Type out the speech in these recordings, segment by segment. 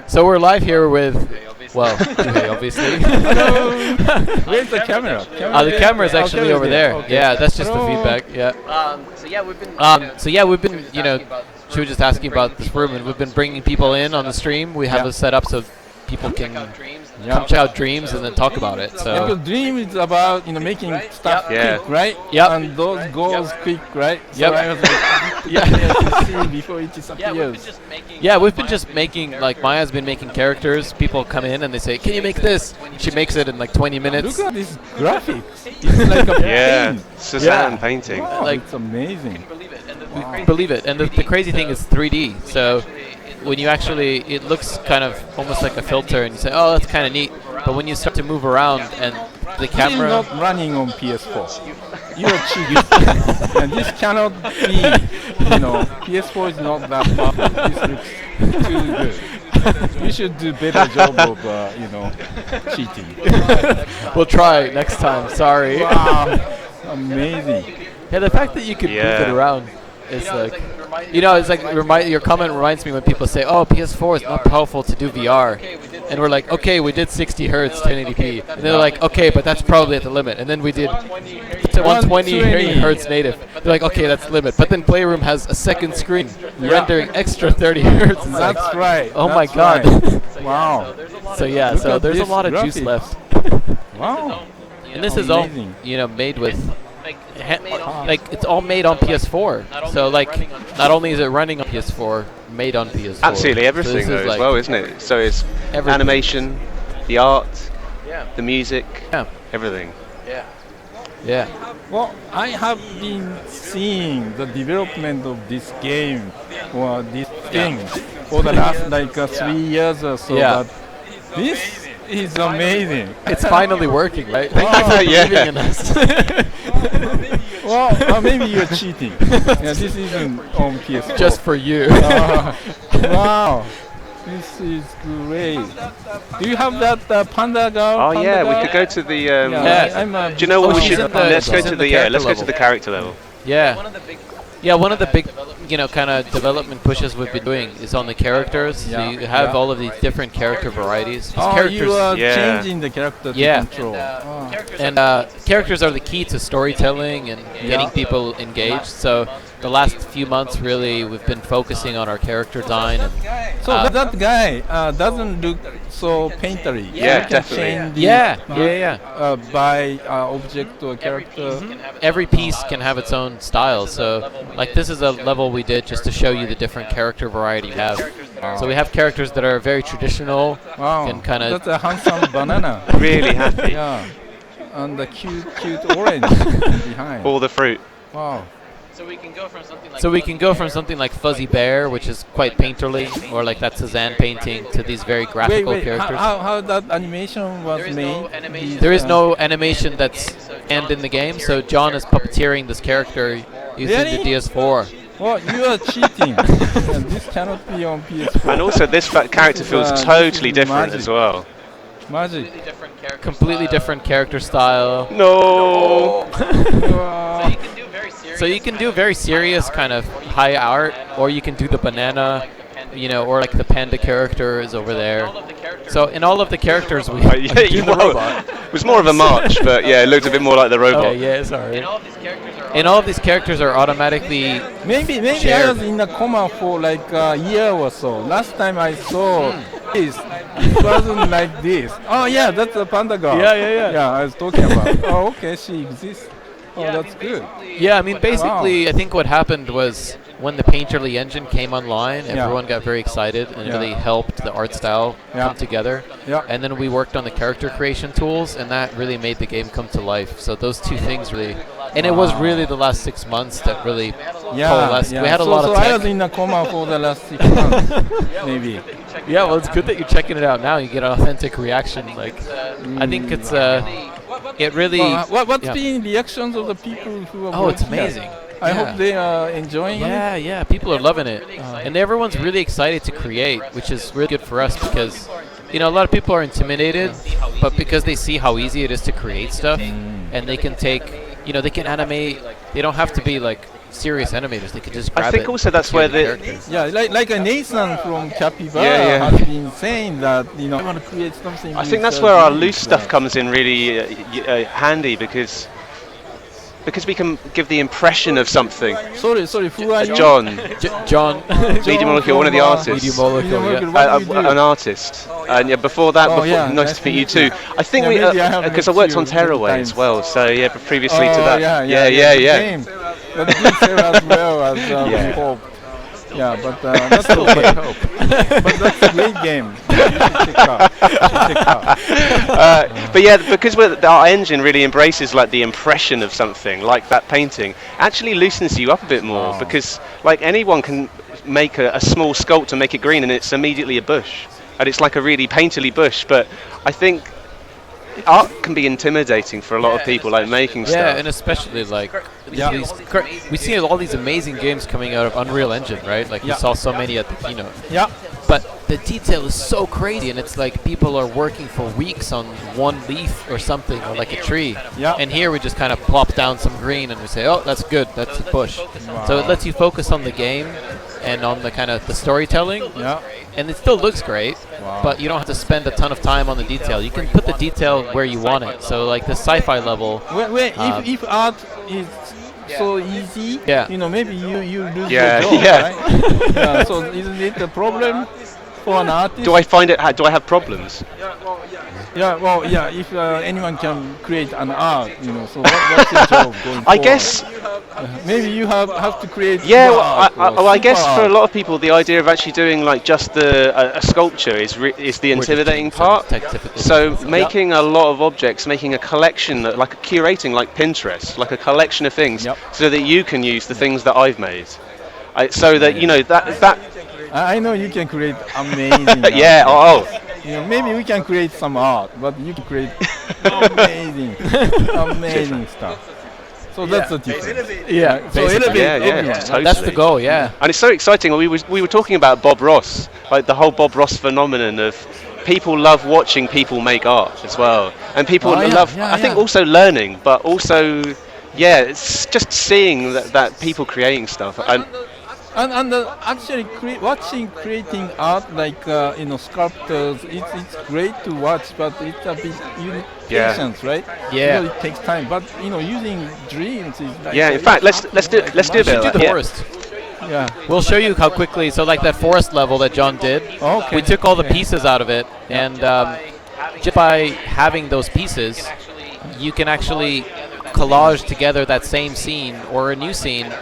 So we're live here with, well, Shuhei, obviously. Where's the camera? The camera is actually over there. Okay. Yeah, that's just the feedback. Yeah. So yeah, we've been, she was just asking about this room, and we've been bringing people in on the stream. We have it set up so people can come check out Dreams and then talk about it. So because Dream is about making stuff quick, right? Yep. And those goals quick, right? So Yep. I was like, to see before it disappears. yeah, we've been just making, like, Maya's been making characters. People come in and they say, "Can you make this?" She makes it in like 20 minutes. Look at this graphics. It's like a paint. Cezanne painting. Wow, Like- it's amazing. Believe it. And the crazy thing is 3D. So when you actually, it looks kind of almost like a filter, and you say, "Oh, that's kind of neat." But when you start to move around and the This is camera, not running on PS4. You're cheating. And this cannot be, PS4 is not that powerful. This looks too good. You should do better job of, cheating. we'll try next time. Sorry. Wow, amazing. Yeah, the fact that you can move it around is like, it's like your comment reminds me when people say, "Oh, PS4 is not powerful to do VR," and we're like, "Okay, we did 60 hertz, 1080p," and they're like, "Okay, but that's probably at the limit." And then we did 120 hertz native. They're like, "Okay, that's the limit." But then Playroom has a second screen rendering extra 30 hertz. It's That's like, right. oh my that's god. right. Wow. So yeah, Look so at there's a this lot of juice graphics. left. Wow. And this is all, Amazing. made with, like, it's all made on PS4. So, like, not only is it running on PS4, made on PS4. Absolutely So everything this though is as like well, isn't it? So it's everything. animation, the art, the music, Yeah. everything. Yeah. Well, I have been seeing the development of this game or this thing for the last 3 years or so. Yeah. But this is amazing. It's finally working, right? Wow. Thank you for Yeah. believing in us. Well, maybe you're cheating. Yeah, this isn't on PS4. Just for you. Wow, this is great. Do you have that panda girl? Oh panda yeah, girl? we could go to the. Yeah. I'm a Do you know what Oh, we she's should? in the- Let's go she's to in the the yeah. character Let's go to level. the character level. Yeah. Yeah, one of the big, kind of development pushes we've been doing is on the characters. So Yeah. you have Yeah. all of these different character varieties. These Oh, characters, you are Yeah. changing the character to Yeah. control. Oh. and characters are the key to storytelling and getting people engaged. So the last few months, really, we've been focusing on our character design. And, So that guy doesn't look so painterly. Yeah, You can definitely. change the, yeah. by object or character. Every piece can have its own style. So, like, this is a level we did just to show you the different character variety we have. So we have characters that are very traditional Wow, and kind of. that's a handsome banana. Really happy. Yeah, and the cute orange behind. All the fruit. Wow. So we can go from something like Fuzzy Bear, which is quite painterly, or like that Cezanne painting, to these very graphical Wait, characters. how that animation was made? There is no animation that's and in the game, so John is puppeteering this character using Really? the DS4. Well, you are cheating. And this cannot be on PS4. And also this character feels this totally is different magic. as well. Magic. Completely different character style. No. Wow. So you can do very serious kind of high art, or you can do the banana, or like the panda character is over there. So in all of the characters we do the robot. It was more of a march, but yeah, it looked a bit more like the robot. Okay, yeah, sorry. And all of these characters are automatically. Maybe I shared. was in a coma for like a year or so. Last time I saw this, it wasn't like this. Oh yeah, that's a panda girl. Yeah. Yeah, I was talking about. Oh, okay, she exists. Oh, that's good. Yeah, I mean, basically, I think what happened was when the Painterly engine came online, everyone got very excited and it really helped the art style come together. Yeah. And then we worked on the character creation tools, and that really made the game come to life. So those two things really, and it was really the last 6 months that really coalesced. We had a lot of So tech. I was in a coma for the last 6 months, maybe. Yeah, well, it's good that you're checking it out now. You get an authentic reaction. Like, I think it's it really. What's been reactions of the people who are Oh, it's working here? amazing. I hope they are enjoying it. Yeah, people are loving it, and everyone's really excited to create, which is really good for us because you know, a lot of people are intimidated, but because they see how easy it is to create stuff, and they can take, you know, they can animate. They don't have to be like serious animators. They can just grab I think it also that's where the like Nathan from Capybara Yeah. has been saying that, you know, I want to create something. I with, think that's where our dreams, loose stuff comes in really handy because we can give the impression of something. Sorry, who are you? John, John, Medium Molecule, one of the artists. Medium Molecule, Medium yeah. Molecule, what do you do? An artist. And yeah, before that, nice nice to meet you too. I think Yeah, maybe I have because I met worked you on Tearaway many as times. well. So yeah, previously to that. Yeah. Game. But good sell as well as Yeah. Hope. Yeah, but that's okay. But that's a great game. You should check out. But yeah, because our engine really embraces like the impression of something, like that painting, actually loosens you up a bit more because like anyone can make a small sculpt and make it green and it's immediately a bush, and it's like a really painterly bush. But I think art can be intimidating for a lot of people, like making stuff. Yeah, and especially like we see all these amazing games coming out of Unreal Engine, right? Like we saw so many at the keynote. Yeah. But the detail is so crazy, and it's like people are working for weeks on one leaf or something, or like a tree. Yeah. And here we just kind of plop down some green, and we say, oh, that's good, that's a bush. So it lets you focus on the game and on the kind of the storytelling. Yeah. And it still looks great, but you don't have to spend a ton of time on the detail. You can put the detail where you want it. So like the sci-fi level. If art is so easy, you know, maybe you lose your job, right? Yeah, so isn't it a problem for an artist? Do I find it? Do I have problems? If anyone can create an art, you know, so what's your job going forward? I guess. Maybe you have to create. I guess for a lot of people, the idea of actually doing like just a sculpture is the intimidating part. So making a lot of objects, making a collection, like curating, like Pinterest, like a collection of things, so that you can use the things that I've made. So that you know that. I know you can create amazing. You know, maybe we can create some art, but you can create amazing stuff. So that's the difference. Yeah. So elevate totally. That's the goal. Yeah. And it's so exciting. We were talking about Bob Ross, like the whole Bob Ross phenomenon of people love watching people make art as well, and people love. I think also learning, but also it's just seeing that people creating stuff. And actually watching creating art like you know, sculptors, it's great to watch, but it's a bit patience, right? Yeah. You know, it takes time, but you know, using dreams is like in fact, let's do a bit of that. The forest. Yeah. We'll show you how quickly. So like that forest level that John did, we took all the pieces out of it, and just by having those pieces, you can actually collage together that same scene or a new scene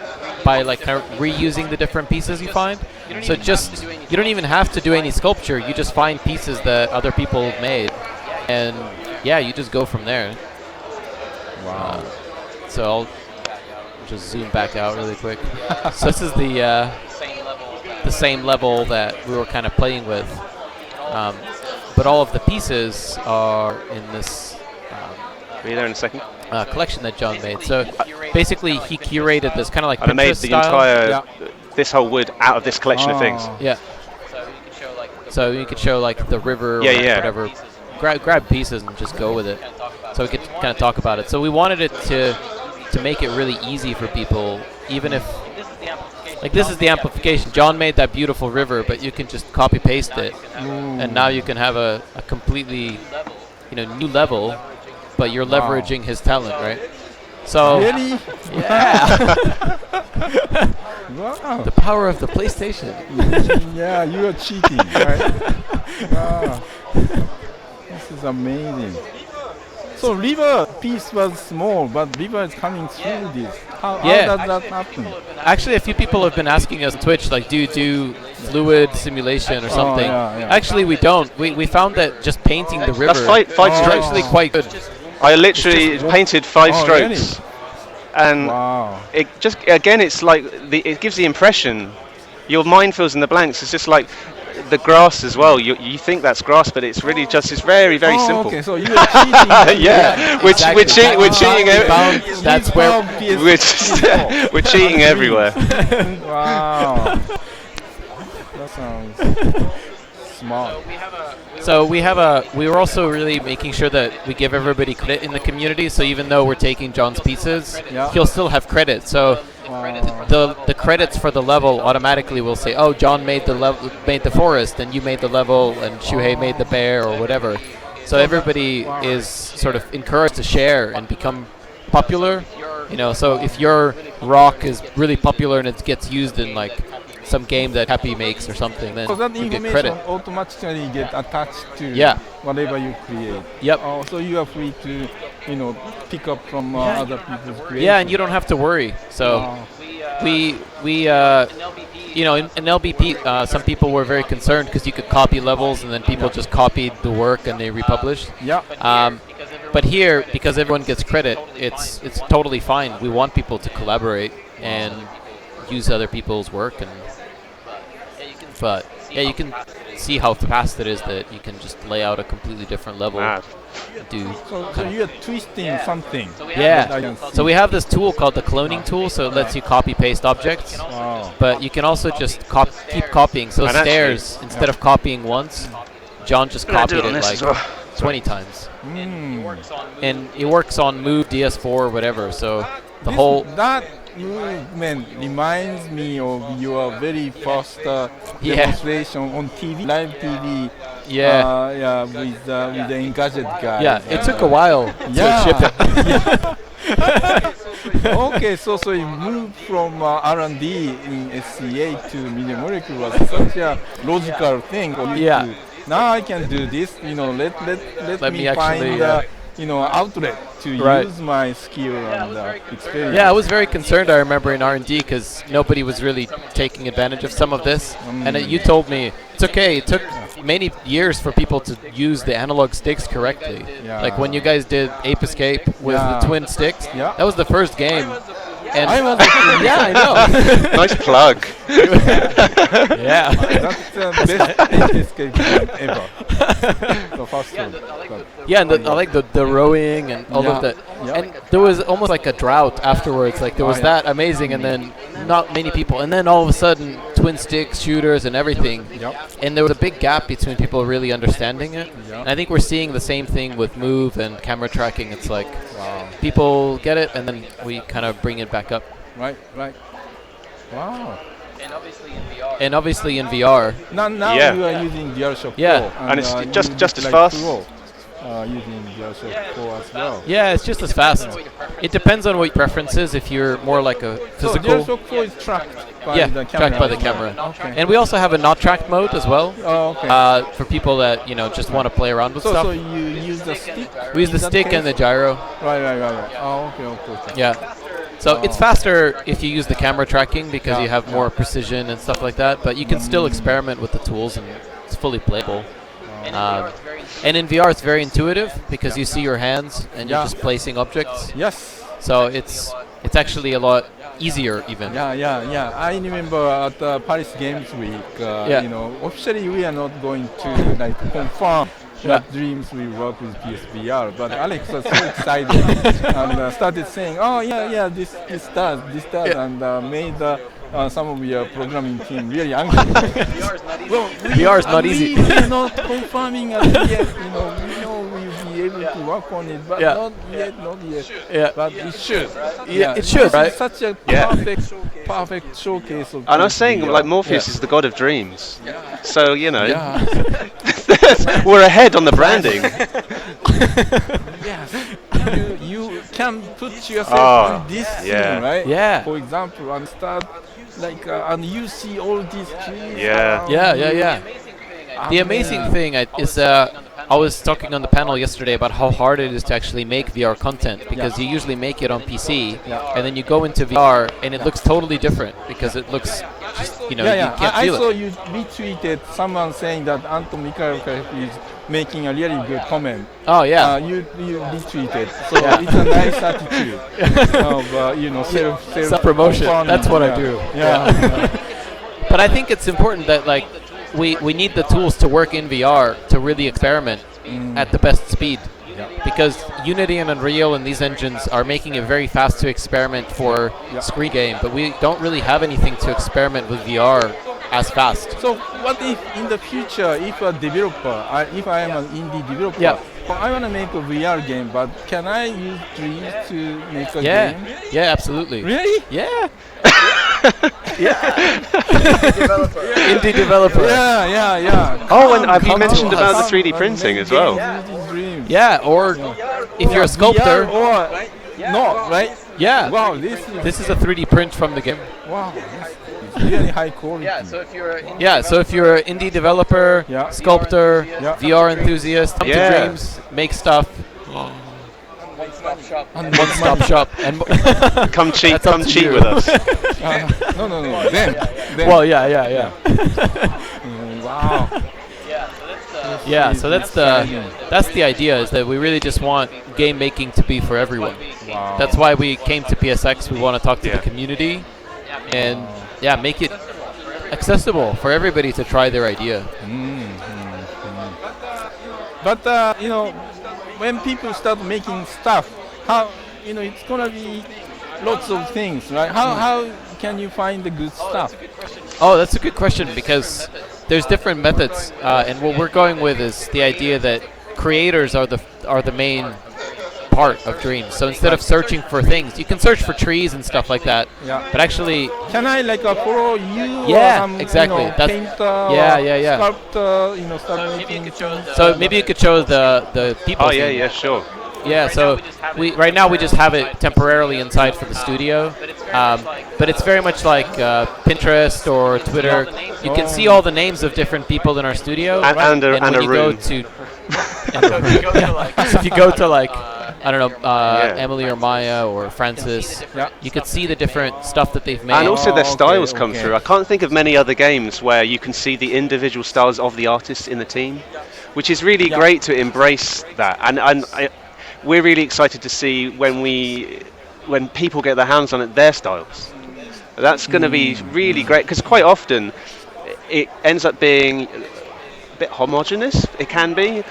by like kind of reusing the different pieces you find. So just you don't even have to do any sculpture. You just find pieces that other people made, and you just go from there. Wow. So I'll just zoom back out really quick. So this is the same level that we were kind of playing with, but all of the pieces are in this. Be there in a second. Collection that John made. So basically, he curated this kind of like and I made Pinterest the style. entire this whole wood out of this collection of things. Yeah. So you could show like the river, or whatever. Grab pieces and just go with it. So we could kind of talk about it. So we wanted it to make it really easy for people, even if like this is the amplification. John made that beautiful river, but you can just copy paste it, and now you can have a completely new level. But you're leveraging his talent, right? So really? Yeah. Wow. The power of the PlayStation. Yeah, you are cheating, right? Wow. This is amazing. So river piece was small, but river is coming through this. How does that happen? Actually, a few people have been asking us on Twitch, like, do you do fluid simulation or something? Actually, we don't. We found that just painting the river is actually quite good. I literally painted 5 strokes, and it just it's like it gives the impression. Your mind fills in the blanks. It's just like the grass as well. You think that's grass, but it's really just very simple. Okay, so you're cheating. We're cheating. That's where we're cheating everywhere. Wow, that sounds smart. So we were also really making sure that we give everybody credit in the community. So even though we're taking John's pieces, he'll still have credit. So the credits for the level automatically will say, oh, John made the forest, and you made the level, and Shuhei made the bear or whatever. So everybody is sort of encouraged to share and become popular. So if your rock is really popular and it gets used in like some game that Happy makes or something, then So that you get information credit. automatically get attached to whatever you create. Yep. So you are free to, pick up from other people's creations. Yeah, and you don't have to worry. So we in LBP, some people were very concerned because you could copy levels and then people just copied the work and they republished. Yeah. But here, because everyone gets credit, it's totally fine. We want people to collaborate and use other people's work, but you can see how fast it is that you can just lay out a completely different level. So you are twisting something. Yeah. So we have this tool called the cloning tool, so it lets you copy paste objects. Wow. But you can also just keep copying. So stairs, instead of copying once, John just copied it like 20 times. And it works on Move, DS4, whatever. So that movement reminds me of your very first demonstration on TV, live TV. With the Engadget guy. Yeah, it took a while to ship it. Okay, so you moved from R&D in SCA to Media Molecule was such a logical thing for you to, now I can do this, let me find outlet to use my skill and experience. Yeah, I was very concerned, I remember, in R&D because nobody was really taking advantage of some of this. And you told me, it's okay, it took many years for people to use the analog sticks correctly. Like when you guys did Ape Escape with the twin sticks, that was the first game. And I was I know. Nice plug. Yeah. That's the best escape game ever. The first one. Yeah, and I like the rowing and all of that. And there was almost like a drought afterwards. Like there was that amazing, and then not many people. And then all of a sudden, twin sticks, shooters, and everything. And there was a big gap between people really understanding it. And I think we're seeing the same thing with Move and camera tracking. It's like people get it, and then we kind of bring it back up. Right. Wow. And obviously in VR. Now you are using DualShock 4. And it's just as fast. Using DualShock 4 as well. Yeah, it's just as fast. It depends on what your preference is. If you're more like a physical. So DualShock 4 is tracked by the camera. Tracked by the camera. Okay. And we also have a not tracked mode as well. Oh, okay. For people that just want to play around with stuff. So you use the stick? We use the stick and the gyro. Right. Oh, okay. Yeah. So it's faster if you use the camera tracking because you have more precision and stuff like that. But you can still experiment with the tools and it's fully playable. And in VR, it's very intuitive because you see your hands and you're just placing objects. Yes. So it's actually a lot easier even. Yeah. I remember at Paris Games Week, officially we are not going to confirm that Dreams will work with PSVR, but Alex was so excited and started saying, this does, and made some of your programming team really angry. VR is not easy. We are not confirming as yet. We know we'll be able to work on it, but not yet. Yeah. But it should. It should, right? It's such a perfect showcase of. And I was saying, like Morpheus is the god of dreams. So Yeah. we're ahead on the branding. Yes. You can put yourself in this scene, right? Yeah. For example, and start and you see all these trees. Yeah. The amazing thing is I was talking on the panel yesterday about how hard it is to actually make VR content because you usually make it on PC and then you go into VR and it looks totally different because it looks just, you can't feel I saw it. you retweeted someone saying that Anton is making a really good comment. Oh, yeah. You retweeted. So it's a nice attitude of, self-promotion. That's what I do. Yeah. But I think it's important that we need the tools to work in VR to really experiment at the best speed. Because Unity and Unreal and these engines are making it very fast to experiment for screen game, but we don't really have anything to experiment with VR as fast. So what if in the future, if a developer, if I am an indie developer, Yeah. I want to make a VR game, but can I use Dreams to make a Yeah, game? yeah, absolutely. Really? Yeah. Indie developer. Yeah. Oh, and have you come to mentioned about the us. 3D printing as well? Dreams. Yeah, or if you're a sculptor, VR or no, right? yeah. Wow, This is a 3D print from the game. wow, it's really high quality. Yeah, so if you're an indie developer, Yeah. sculptor, Yeah. VR enthusiast, come Yeah. to Dreams, make stuff, And one-stop shop, and Come cheat, That's up come to cheat you. with us. no. Then. well, yeah. Wow. Yeah, so that's the idea, is that we really just want game making to be for everyone. Wow. That's why we came to PSX. We want to talk to Yeah. the community and make it accessible for everybody to try their idea. But when people start making stuff, how it's gonna be lots of things, right? How can you find the good stuff? Oh, that's a good question, because there's different methods, and what we're going with is the idea that creators are the main part of Dreams. So instead of searching for things, you can search for trees and stuff like that. Yeah. But actually, Can I follow you? Yeah, or some, exactly. That's- painter. yeah, or yeah. Sculptor. Start making things. so maybe you could show the people. Oh yeah, thing. yeah, sure. Yeah, so right now we just have it temporarily inside for the studio, but it's very much like Pinterest or Twitter. You can see all the names of different people in our studio, And a when you room. go to, so if you go to I don't know, Emily or Maya or Francis, Yeah. you could see the different stuff that they've made. And also their okay, styles come okay. through. I can't think of many other games where you can see the individual styles of the artists in the team, which is really great to embrace that. And we're really excited to see when people get their hands on it, their styles. That's going to be really great, because quite often it ends up being a bit homogenous. It can be.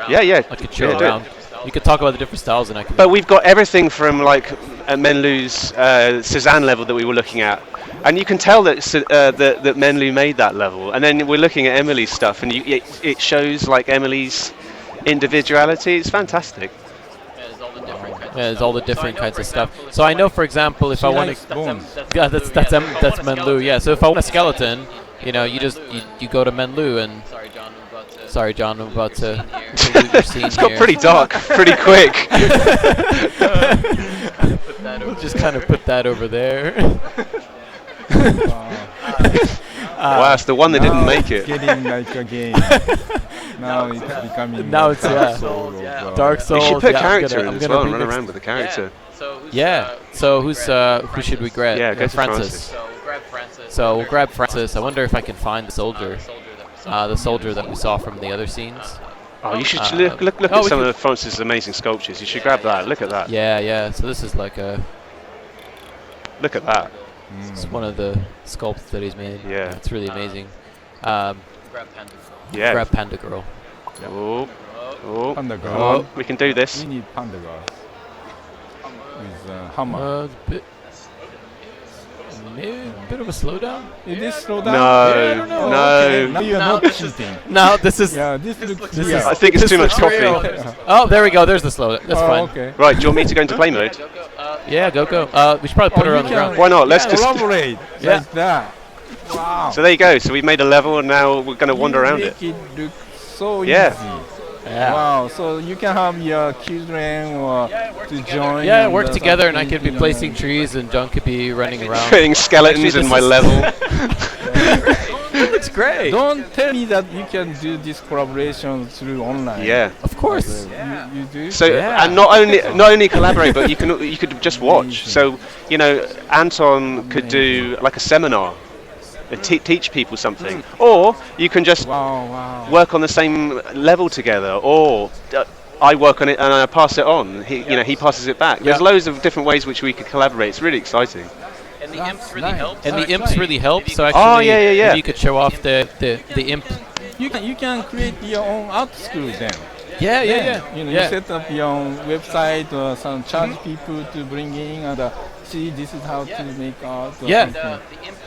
Yeah. I could show Yeah, do it. around. You could talk about the different styles, and I could. But we've got everything from Menlu's Cezanne level that we were looking at, and you can tell that that Menlu made that level. And then we're looking at Emily's stuff, and it shows Emily's individuality. It's fantastic. Yeah, there's all the different kinds of stuff. So I know, for example, if I want likes to, bones. yeah, that's Menlu. Yeah, so if I want a skeleton, you go to Menlu and. Sorry, John, I'm about to. It's got pretty dark, pretty quick. Just kind of put that over there. Wow, it's the one that didn't make it. Getting like a game. Now it's becoming. Now it's, Dark yeah. Soul of, Dark You Souls. should put yeah, character I'm in as gonna well, be run next- around with the character. Yeah. So who should we grab? Yeah, go to Francis. So we'll grab Francis. I wonder if I can find the soldier. The soldier that we saw from the other scenes. Oh, you should look oh, at we some could- of Francis' amazing sculptures. You should grab that. Look at that. Yeah. So this is like Look at that. it's one of the sculpts that he's made. Yeah. It's really amazing. Yeah. Grab Panda Girl. Oh. Panda Come girl. on, we can do this. We need Panda girl. With hammer. Maybe a bit of a slowdown. Is this slow down? No, Oh, no. okay. Now you're not cheating. No, this is. Yeah, this looks This clear. is- I think it's too much This is coffee. real. Oh, there we go. There's the slow. That's Oh, fine. okay. Right, do you want me to go into play mode? Yeah, go. We should probably put her you on the can- ground. Why not? Let's yeah, just. elaborate. Yeah. Like that. Wow. So there you go. So we've made a level, and now we're going to wander around it. Make it look so Yeah. easy. Yeah. Wow. So you can have your children or to join. Yeah, and, work together, and I something, could be you placing know. trees, and John could be running around. Putting skeletons Actually, in this my is- level. It looks great. Don't tell me that you can do this collaboration through online. Yeah. Of course. You do? So Yeah. and not only collaborate, but you could just watch. So Anton could do like a seminar, teach people something, or you can just Wow. work on the same level together, or I work on it and I pass it on. He passes it back. There's Yeah. loads of different ways which we could collaborate. It's really exciting. And the imps really help. So actually, Oh, yeah. maybe you could show off the imp. You can create your own art school then. Yeah. You set up your own website or some charge people to bring in and see this is how to make art. Or Yeah. something.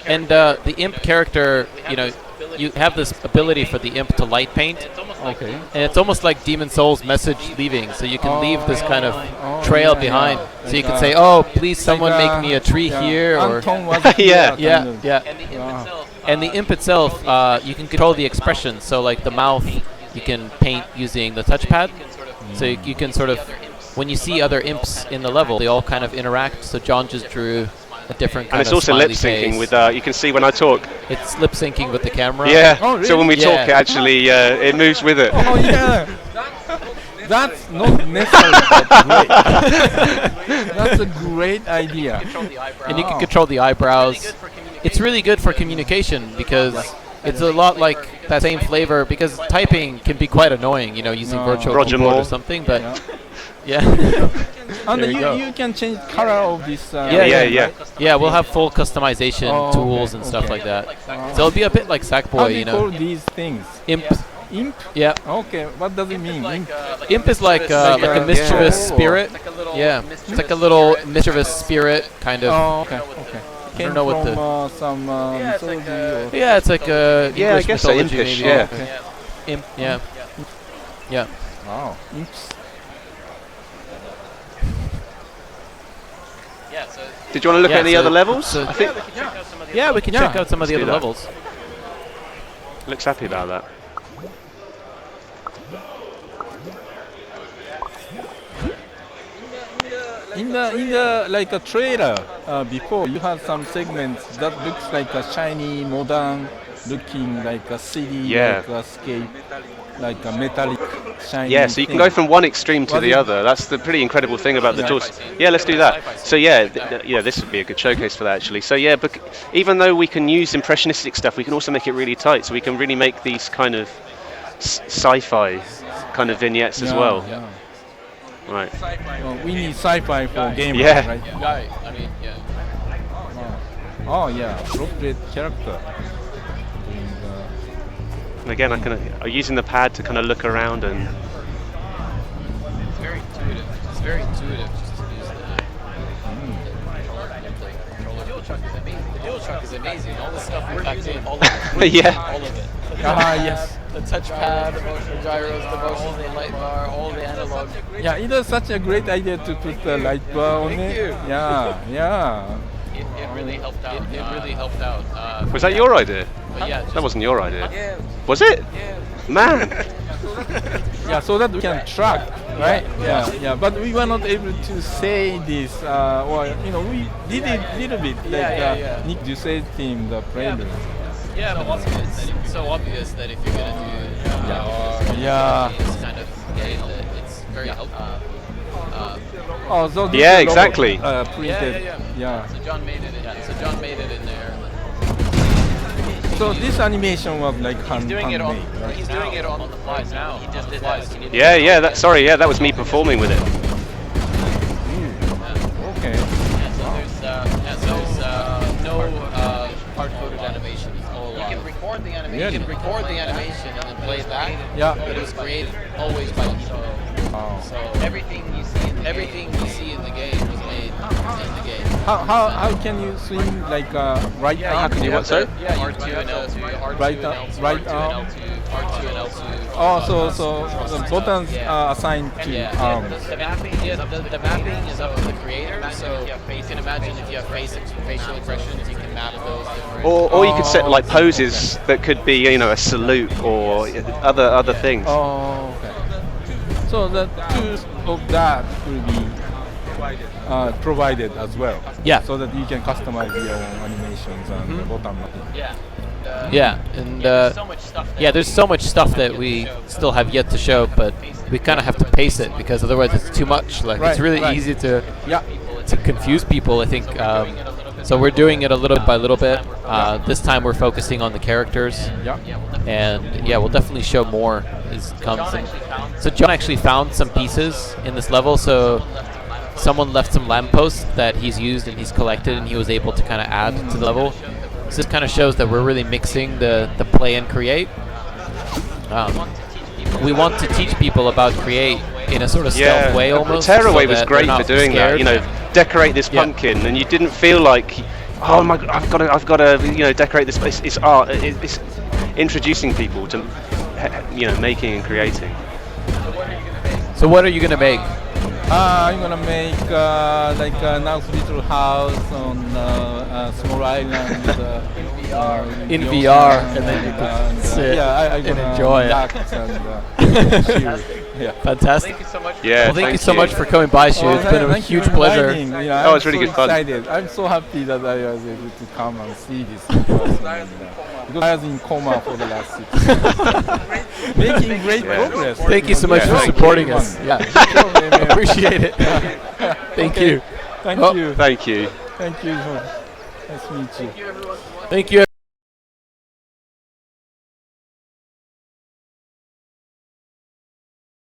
And the imp character, you know, you have this ability for the imp to light paint, Okay. and it's almost like Demon Souls message leaving. So you can leave this kind of Oh, trail yeah, behind. yeah. So you Like, can say, "Oh, please, someone like, make me a tree yeah. here," or Anton was Yeah. here, kind of. yeah. Wow. And the imp itself, you can control the expression. So like the mouth, you can paint using the touchpad. So you can sort of, when you see other imps in the level, they all kind of interact. So John just drew a different kind And it's of also smiley lip syncing face. with. You can see when I talk. It's lip syncing with the camera. Yeah. Oh, So when we really? talk, Yeah. it actually it moves with it. Oh yeah. That's not necessarily that great. That's a great idea. And you can control the eyebrows. It's really good for communication because it's a lot like that same flavor, because typing can be quite annoying, you know, using virtual Roger keyboard Moore. or something, but Yeah. yeah. And There you go. you can change color of this. Yeah. Yeah, we'll have full customization Oh, tools okay, and stuff okay. like that. So it'll be a bit like How Sackboy, do you you call know. these things? Imp. Imp? Yeah. Okay, what does it mean? Imp? Imp is like a mischievous Yeah. spirit. Yeah. It's like a little mischievous spirit kind of. Oh, okay, okay. Came know what from the- some mythology or... Yeah, it's like Yeah, I English guess so, mythology impish, maybe. yeah. Okay. Imp. Yeah. Yeah. Wow, imps. Did you want to look Yeah, at any so- other levels? so- I think Yeah, we can check out some of the Let's other do that. levels. looks happy about that. In the like a trailer before, you have some segments that looks like a shiny, modern looking like a city, Yeah. like a scape, like a metallic shiny. Yeah, so you can thing. go from one extreme to What the is- other. That's the pretty incredible thing about the Yeah. tools. Yeah, let's do that. So yeah, yeah, this would be a good showcase for that actually. So yeah, but even though we can use impressionistic stuff, we can also make it really tight. So we can really make these kind of sci-fi kind of vignettes as Yeah, well. yeah. Right. Well, we need sci-fi for gamers, Yeah. right? Right. I mean, yeah. Oh yeah, appropriate character. Doing And again, I'm using the pad to kind of look around and. It's very intuitive. It's very intuitive just to use the controller. The DualShock is amazing. All the stuff we packed in. All of it. Yeah. All of it. yes. The touchpad, the motion gyros, the motion, the light bar, all the analog. Yeah, it was such a great idea to put the light bar on Thank it. you. Yeah, yeah. It really helped out. It really helped out. Was that your idea? But yeah, That wasn't your idea. Yeah. Was it? Yeah. Man. Yeah, so that we can track, right? Yeah, yeah. But we were not able to say this, or you know, we did it a little bit, like yeah. Nick Duce's team, the prelude. Yeah, but it's so obvious that if you're gonna do Yeah. this kind of game, that it's very helpful. Oh, so this Yeah, is logo, exactly. printed. Yeah. So John made it. So John made it in there. So this animation was like handmade, right? He's doing it on the fly now. He just did that. Yeah. That was me performing with it. Okay. So there's no hard-coded animation. It's all you can record the animation. Really? You can record the animation and then play it back. Yeah. But it was created always by people. Oh. So everything you see in the game was made in the game. How can you swing like right How arm? can you what, sorry? Yeah, R2 and L2, R2 Right and arm- L2, right R2 arm. and L2, R2 and L2. Oh, so the buttons are assigned to arms. The mapping, the mapping is up to the creator. So you can imagine if you have facial expressions, you can map those different. Or you could set like poses that could be, a salute or other things. Oh, okay. So the tools of that will be provided as well. Yeah. So that you can customize your own animations and the button mapping. Yeah. Yeah, and there's so much stuff that we still have yet to show, but we kind of have to pace it because otherwise it's too much. Like it's really easy to confuse people, I think. So we're doing it a little bit by little bit. This time we're focusing on the characters. Yeah. And yeah, we'll definitely show more as it comes. So John actually found some pieces in this level. So someone left some lampposts that he's used and he's collected, and he was able to kind of add to the level. So this kind of shows that we're really mixing the play and create. We want to teach people about create in a sort of stealth way almost. Tearaway so was that great they're for not doing scared. that. decorate this pumpkin, and you didn't feel like, oh my god, I've got to, you know, decorate this. It's art. It's introducing people to, you know, making and creating. So what are you gonna make? I'm gonna make like a nice little house on a small island In the VR, ocean, and then you can sit I and gonna enjoy it. relax and chill. Yeah. Fantastic. Yeah. Well, thank you so much for coming by, Shu. It's been a thank you huge for pleasure. inviting. Yeah, it's really so good fun. Excited. I'm so happy that I was able to come and see this in person. Because I was in coma for the last 6 months. Making great progress. Thank you so much for thank supporting you. us. Yeah, appreciate it. Thank you. Thank Oh. you. Thank you. Thank you. Nice to meet you. Thank you.